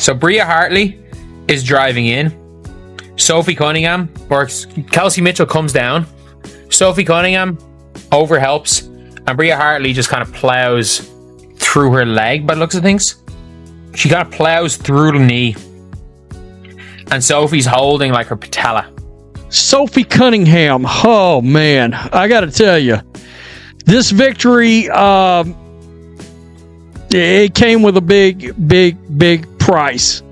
So Bria Hartley is driving in. Sophie Cunningham, or Kelsey Mitchell comes down. Sophie Cunningham overhelps, and Bria Hartley just kind of plows through her leg by the looks of things. She kind of plows through the knee, and Sophie's holding like her patella. Sophie Cunningham, oh man, I got to tell you, this victory, it came with a big price.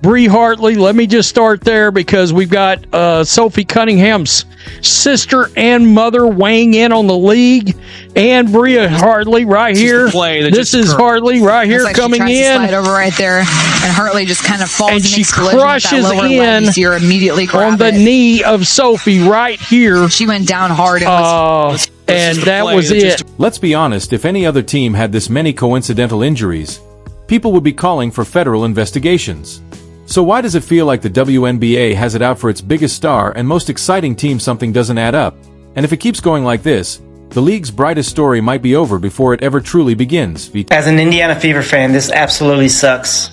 Bria Hartley, let me just start there because we've got Sophie Cunningham's sister and mother weighing in on the league, and Bria Hartley right here. This is Hartley right here coming in. In. To slide over right there, and Hartley just kind of falls and she crushes in you're immediately on the knee of Sophie right here. She went down hard. And that was it. Let's be honest, if any other team had this many coincidental injuries, people would be calling for federal investigations. So why does it feel like the WNBA has it out for its biggest star and most exciting team something doesn't add up? And if it keeps going like this, the league's brightest story might be over before it ever truly begins. As an Indiana Fever fan, this absolutely sucks.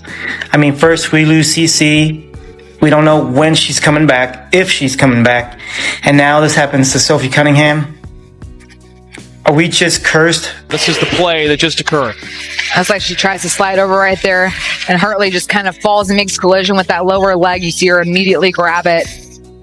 I mean, first we lose CC. We don't know when she's coming back, if she's coming back. And now this happens to Sophie Cunningham. Are we just cursed? This is the play that just occurred. That's like she tries to slide over right there, and Hartley just kind of falls and makes collision with that lower leg. You see her immediately grab it.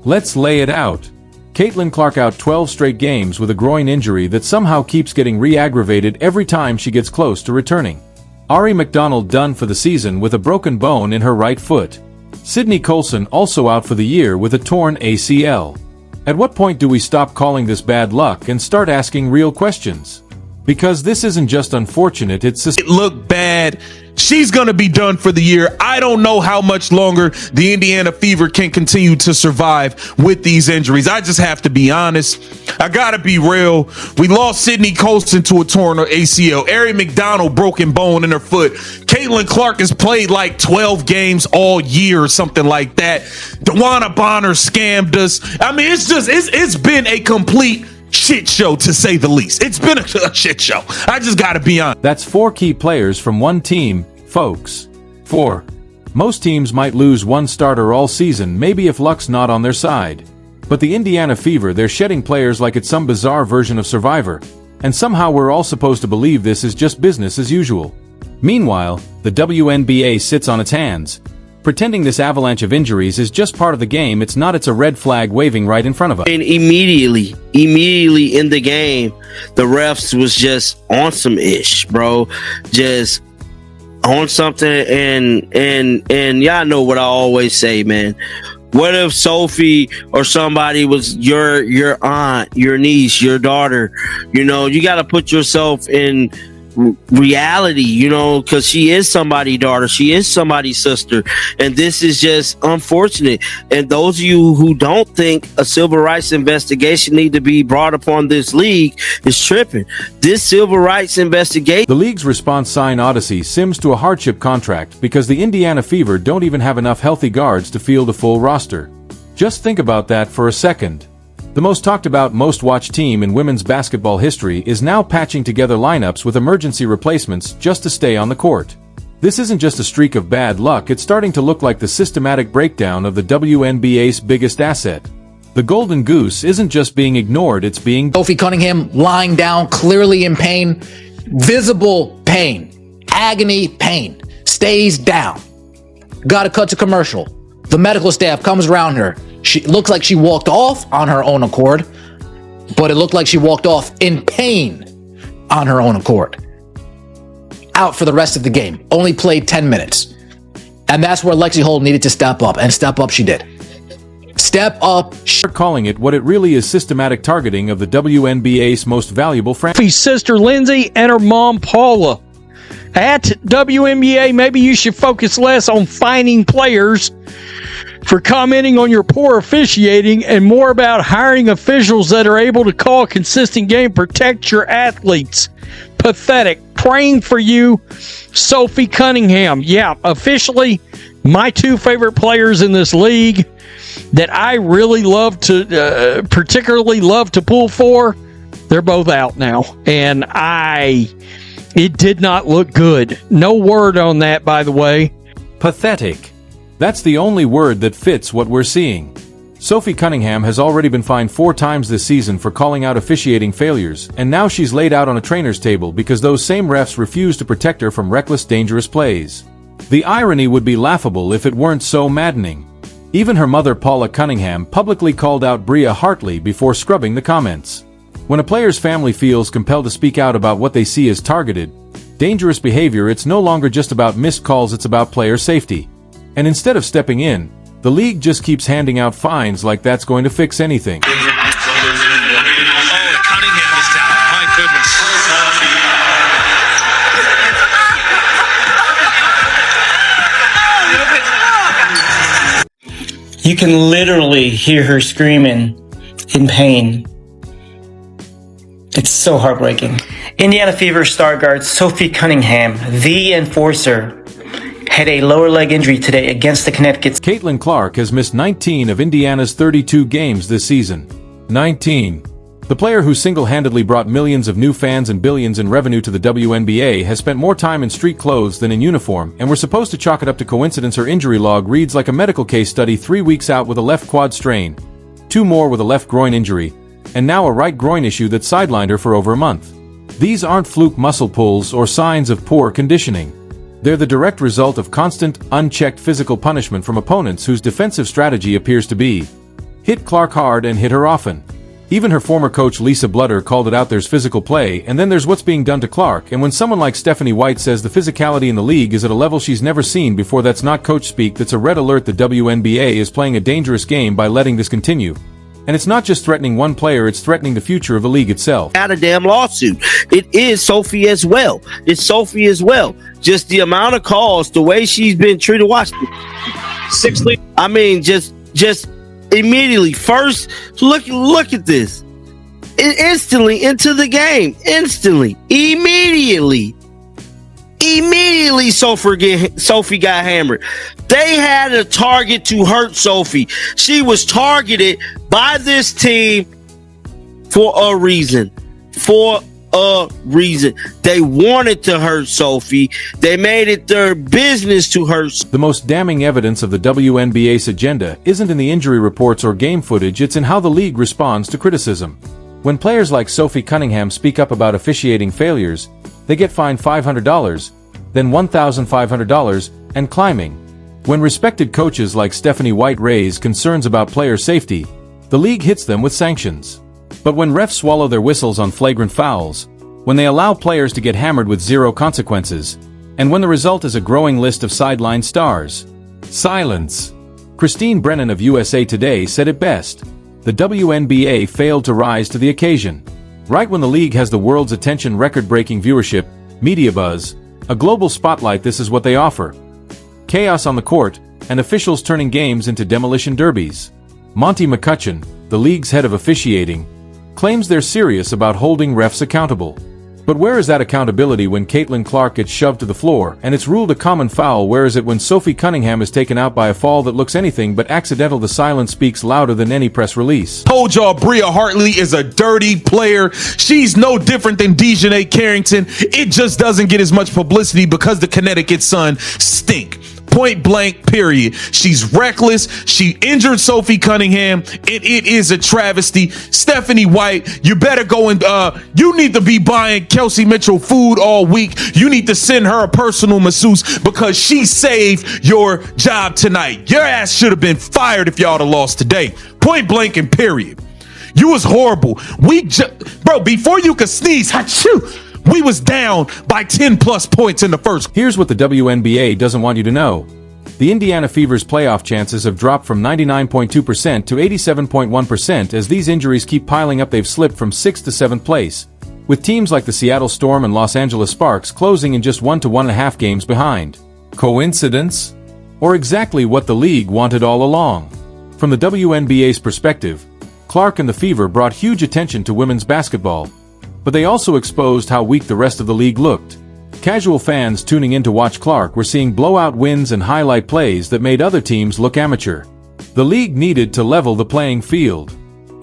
Let's lay it out. Caitlin Clark out 12 straight games with a groin injury that somehow keeps getting re-aggravated every time she gets close to returning. Ari McDonald done for the season with a broken bone in her right foot. Sydney Colson also out for the year with a torn ACL. At what point do we stop calling this bad luck and start asking real questions? Because this isn't just unfortunate, it looked bad. She's going to be done for the year. I don't know how much longer the Indiana Fever can continue to survive with these injuries. I just have to be honest. I got to be real. We lost Sydney Colson to a torn ACL. Ari McDonald broken bone in her foot. Caitlin Clark has played like 12 games all year or something like that. DeWanna Bonner scammed us. I mean, it's been a complete shit show, to say the least. It's been a shit show. I just gotta be honest. That's 4 key players from one team, folks. 4. Most teams might lose one starter all season, maybe if luck's not on their side. But the Indiana Fever, they're shedding players like it's some bizarre version of Survivor. And somehow we're all supposed to believe this is just business as usual. Meanwhile, the WNBA sits on its hands. Pretending this avalanche of injuries is just part of the game, it's a red flag waving right in front of us. And immediately in the game, the refs was just on some ish, bro. Just on something, and y'all know what I always say, man. What if Sophie or somebody was your aunt, your niece, your daughter? You know, you got to put yourself in reality, you know, because she is somebody's daughter, she is somebody's sister, and this is just unfortunate. And those of you who don't think a civil rights investigation need to be brought upon this league is tripping. This civil rights investigation. The league's response sign Odyssey sims to a hardship contract because the Indiana Fever don't even have enough healthy guards to field a full roster. Just think about that for a second. The most talked about, most watched team in women's basketball history is now patching together lineups with emergency replacements just to stay on the court. This isn't just a streak of bad luck, it's starting to look like the systematic breakdown of the WNBA's biggest asset. The Golden Goose isn't just being ignored, it's being... Sophie Cunningham lying down, clearly in pain, visible pain, agony pain, stays down. Gotta cut to commercial. The medical staff comes around her. She looks like she walked off on her own accord, but it looked like she walked off in pain on her own accord. Out for the rest of the game. Only played 10 minutes. And that's where Lexi Holt needed to step up, and step up she did. Step up. They're calling it what it really is: systematic targeting of the WNBA's most valuable franchise. Sister Lindsay and her mom Paula. At WNBA, maybe you should focus less on finding players for commenting on your poor officiating and more about hiring officials that are able to call a consistent game, protect your athletes. Pathetic. Praying for you, Sophie Cunningham. Yeah, officially, my 2 favorite players in this league that I really love to, particularly love to pull for, they're both out now. And it did not look good. No word on that, by the way. Pathetic. That's the only word that fits what we're seeing. Sophie Cunningham has already been fined 4 times this season for calling out officiating failures, and now she's laid out on a trainer's table because those same refs refuse to protect her from reckless, dangerous plays. The irony would be laughable if it weren't so maddening. Even her mother, Paula Cunningham, publicly called out Bria Hartley before scrubbing the comments. When a player's family feels compelled to speak out about what they see as targeted, dangerous behavior, it's no longer just about missed calls, it's about player safety. And instead of stepping in, the league just keeps handing out fines like that's going to fix anything. You can literally hear her screaming in pain. It's so heartbreaking. Indiana Fever star guard Sophie Cunningham, the enforcer, had a lower leg injury today against the Connecticut. Caitlin Clark has missed 19 of Indiana's 32 games this season. 19. The player who single-handedly brought millions of new fans and billions in revenue to the WNBA has spent more time in street clothes than in uniform, and we're supposed to chalk it up to coincidence. Her injury log reads like a medical case study: 3 weeks out with a left quad strain, 2 more with a left groin injury, and now a right groin issue that sidelined her for over a month. These aren't fluke muscle pulls or signs of poor conditioning. They're the direct result of constant, unchecked physical punishment from opponents whose defensive strategy appears to be hit Clark hard and hit her often. Even her former coach Lisa Bludder called it out. There's physical play, and then there's what's being done to Clark, and when someone like Stephanie White says the physicality in the league is at a level she's never seen before, that's not coach speak, that's a red alert. The WNBA is playing a dangerous game by letting this continue. And it's not just threatening one player, it's threatening the future of the league itself. Got a damn lawsuit. It is Sophie as well. It's Sophie as well. Just the amount of calls, the way she's been treated. Watch. I mean, just immediately. First, look at this. Instantly into the game. Instantly. Immediately, Sophie got hammered. They had a target to hurt Sophie. She was targeted by this team for a reason. They wanted to hurt Sophie. They made it their business to hurt. The most damning evidence of the WNBA's agenda isn't in the injury reports or game footage, it's in how the league responds to criticism. When players like Sophie Cunningham speak up about officiating failures, they get fined $500, then $1,500, and climbing. When respected coaches like Stephanie White raise concerns about player safety, the league hits them with sanctions. But when refs swallow their whistles on flagrant fouls, when they allow players to get hammered with zero consequences, and when the result is a growing list of sideline stars, silence. Christine Brennan of USA Today said it best. The WNBA failed to rise to the occasion. Right when the league has the world's attention, record-breaking viewership, media buzz, a global spotlight, this is what they offer. Chaos on the court, and officials turning games into demolition derbies. Monty McCutcheon, the league's head of officiating, claims they're serious about holding refs accountable. But where is that accountability when Caitlin Clark gets shoved to the floor and it's ruled a common foul? Where is it when Sophie Cunningham is taken out by a fall that looks anything but accidental? The silence speaks louder than any press release. Told y'all Bria Hartley is a dirty player. She's no different than Dejanay Carrington. It just doesn't get as much publicity because the Connecticut Sun stink. Point blank, period. She's reckless. She injured Sophie Cunningham, and it is a travesty. Stephanie White, you better go and you need to be buying Kelsey Mitchell food all week. You need to send her a personal masseuse because she saved your job tonight. Your ass should have been fired if y'all had lost today. Point blank and period. You was horrible. Bro, before you could sneeze, achoo, we was down by 10 plus points in the first. Here's what the WNBA doesn't want you to know. The Indiana Fever's playoff chances have dropped from 99.2% to 87.1% as these injuries keep piling up. They've slipped from 6th to 7th place, with teams like the Seattle Storm and Los Angeles Sparks closing in just 1 to 1.5 games behind. Coincidence? Or exactly what the league wanted all along? From the WNBA's perspective, Clark and the Fever brought huge attention to women's basketball, but they also exposed how weak the rest of the league looked. Casual fans tuning in to watch Clark were seeing blowout wins and highlight plays that made other teams look amateur. The league needed to level the playing field.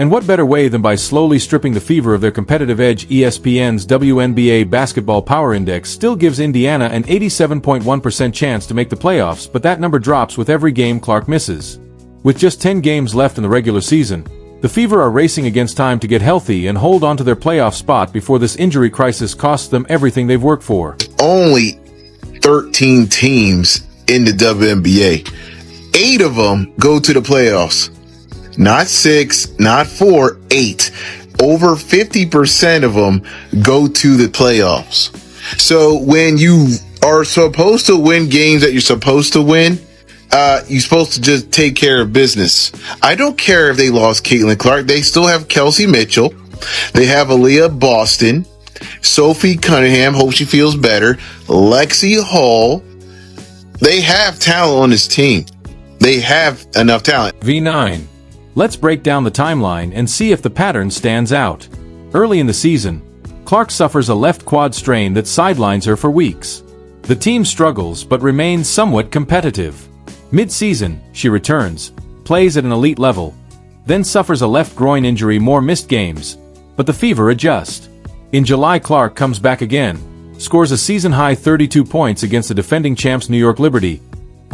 And what better way than by slowly stripping the Fever of their competitive edge? ESPN's WNBA Basketball Power Index still gives Indiana an 87.1% chance to make the playoffs, but that number drops with every game Clark misses. With just 10 games left in the regular season, the Fever are racing against time to get healthy and hold on to their playoff spot before this injury crisis costs them everything they've worked for. Only 13 teams in the WNBA. 8 of them go to the playoffs. Not 6, not 4, 8. Over 50% of them go to the playoffs. So when you are supposed to win games that you're supposed to win, you're supposed to just take care of business. I don't care if they lost Caitlin Clark. They still have Kelsey Mitchell. They have Aaliyah Boston, Sophie Cunningham, hope she feels better, Lexi Hall. They have talent on this team. They have enough talent. V9. Let's break down the timeline and see if the pattern stands out. Early in the season, Clark suffers a left quad strain that sidelines her for weeks. The team struggles but remains somewhat competitive. Mid-season, she returns, plays at an elite level, then suffers a left groin injury, more missed games, but the Fever adjust. In July, Clark comes back again, scores a season-high 32 points against the defending champs New York Liberty,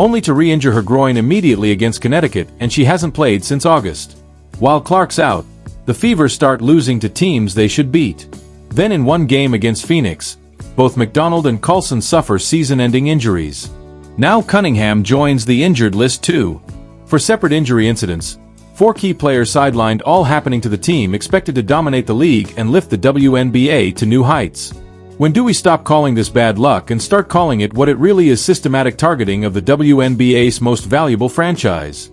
only to re-injure her groin immediately against Connecticut, and she hasn't played since August. While Clark's out, the Fever start losing to teams they should beat. Then in one game against Phoenix, both McDonald and Coulson suffer season-ending injuries. Now Cunningham joins the injured list too. For separate injury incidents, 4 key players sidelined, all happening to the team expected to dominate the league and lift the WNBA to new heights. When do we stop calling this bad luck and start calling it what it really is: systematic targeting of the WNBA's most valuable franchise?